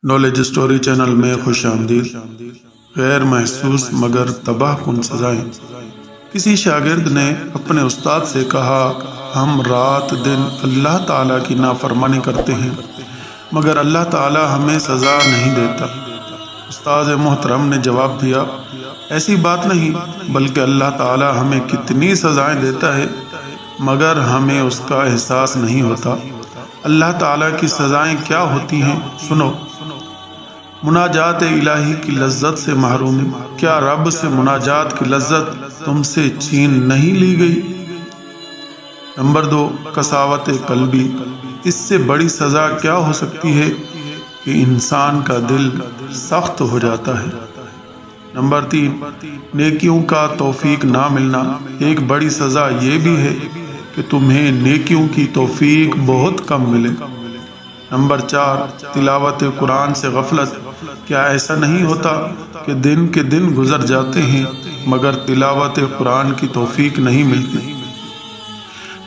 Knowledge story channel میں خوش آمدید۔ غیر محسوس مگر تباہ کن سزائیں۔ کسی شاگرد نے اپنے استاد سے کہا، ہم رات دن اللہ تعالیٰ کی نافرمانی کرتے ہیں مگر اللہ تعالیٰ ہمیں سزا نہیں دیتا۔ استاد محترم نے جواب دیا، ایسی بات نہیں، بلکہ اللہ تعالیٰ ہمیں کتنی سزائیں دیتا ہے مگر ہمیں اس کا احساس نہیں ہوتا۔ اللہ تعالیٰ کی سزائیں کیا ہوتی ہیں، سنو۔ مناجات الہی کی لذت سے محرومی۔ کیا رب سے مناجات کی لذت تم سے چھین نہیں لی گئی؟ نمبر 2، قساوت قلبی۔ اس سے بڑی سزا کیا ہو سکتی ہے کہ انسان کا دل سخت ہو جاتا ہے۔ نمبر 3، نیکیوں کا توفیق نہ ملنا۔ ایک بڑی سزا یہ بھی ہے کہ تمہیں نیکیوں کی توفیق بہت کم ملے۔ نمبر 4، تلاوت قرآن سے غفلت۔ کیا ایسا نہیں ہوتا کہ دن کے دن گزر جاتے ہیں مگر تلاوت قرآن کی توفیق نہیں ملتی،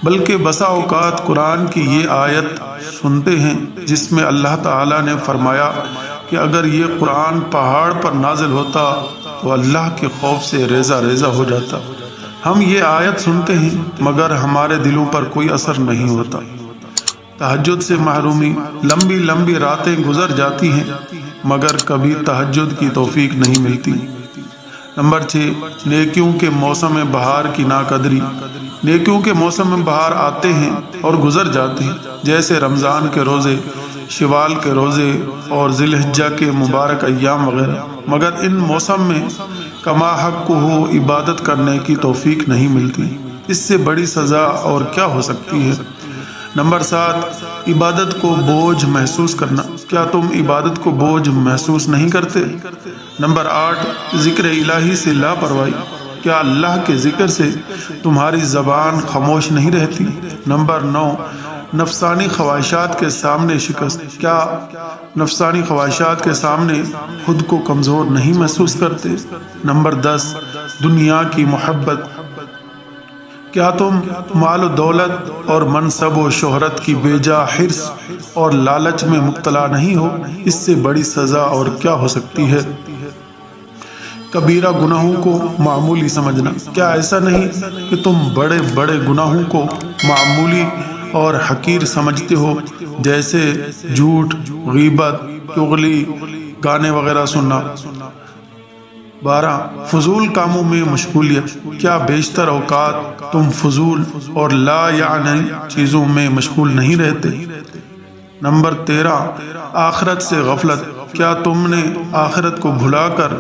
بلکہ بسا اوقات قرآن کی یہ آیت سنتے ہیں جس میں اللہ تعالیٰ نے فرمایا کہ اگر یہ قرآن پہاڑ پر نازل ہوتا تو اللہ کے خوف سے ریزہ ریزہ ہو جاتا۔ ہم یہ آیت سنتے ہیں مگر ہمارے دلوں پر کوئی اثر نہیں ہوتا۔ تہجد سے محرومی۔ لمبی لمبی راتیں گزر جاتی ہیں مگر کبھی تہجد کی توفیق نہیں ملتی۔ نمبر 6، نیکیوں کے موسم بہار کی ناقدری۔ نیکیوں کے موسم بہار آتے ہیں اور گزر جاتے ہیں، جیسے رمضان کے روزے، شوال کے روزے اور ذی الحجہ کے مبارک ایام وغیرہ، مگر ان موسم میں کما حق کو ہو عبادت کرنے کی توفیق نہیں ملتی۔ اس سے بڑی سزا اور کیا ہو سکتی ہے؟ نمبر 7، عبادت کو بوجھ محسوس کرنا۔ کیا تم عبادت کو بوجھ محسوس نہیں کرتے؟ نمبر 8، ذکر الہی سے لاپرواہی۔ کیا اللہ کے ذکر سے تمہاری زبان خاموش نہیں رہتی؟ نمبر 9، نفسانی خواہشات کے سامنے شکست۔ کیا نفسانی خواہشات کے سامنے خود کو کمزور نہیں محسوس کرتے؟ نمبر 10، دنیا کی محبت۔ کیا تم مال و دولت اور منصب و شہرت کی بے جا حرص اور لالچ میں مبتلا نہیں ہو؟ اس سے بڑی سزا اور کیا ہو سکتی ہے؟ کبیرہ گناہوں کو معمولی سمجھنا۔ کیا ایسا نہیں کہ تم بڑے بڑے گناہوں کو معمولی اور حقیر سمجھتے ہو، جیسے جھوٹ، غیبت، چغلی، گانے وغیرہ سننا؟ 12، فضول کاموں میں مشغولیت۔ کیا بیشتر اوقات تم فضول اور لا یعنی چیزوں میں مشغول نہیں رہتے؟ نمبر 13، آخرت سے غفلت۔ کیا تم نے آخرت کو بھلا کر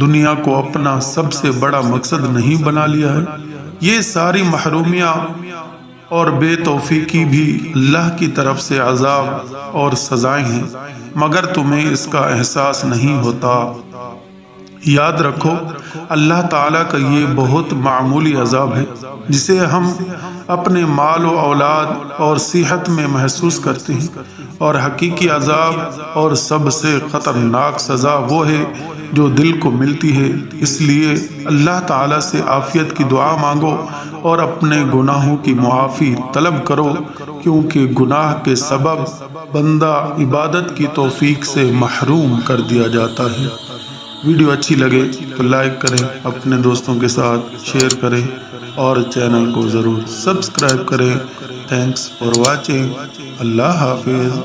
دنیا کو اپنا سب سے بڑا مقصد نہیں بنا لیا ہے؟ یہ ساری محرومیاں اور بے توفیقی بھی اللہ کی طرف سے عذاب اور سزائیں ہیں مگر تمہیں اس کا احساس نہیں ہوتا۔ یاد رکھو، اللہ تعالیٰ کا یہ بہت معمولی عذاب ہے جسے ہم اپنے مال و اولاد اور صحت میں محسوس کرتے ہیں، اور حقیقی عذاب اور سب سے خطرناک سزا وہ ہے جو دل کو ملتی ہے۔ اس لیے اللہ تعالیٰ سے عافیت کی دعا مانگو اور اپنے گناہوں کی معافی طلب کرو، کیونکہ گناہ کے سبب بندہ عبادت کی توفیق سے محروم کر دیا جاتا ہے۔ ویڈیو اچھی لگے تو لائک کریں، اپنے دوستوں کے ساتھ شیئر کریں اور چینل کو ضرور سبسکرائب کریں۔ Thanks for watching. اللہ حافظ۔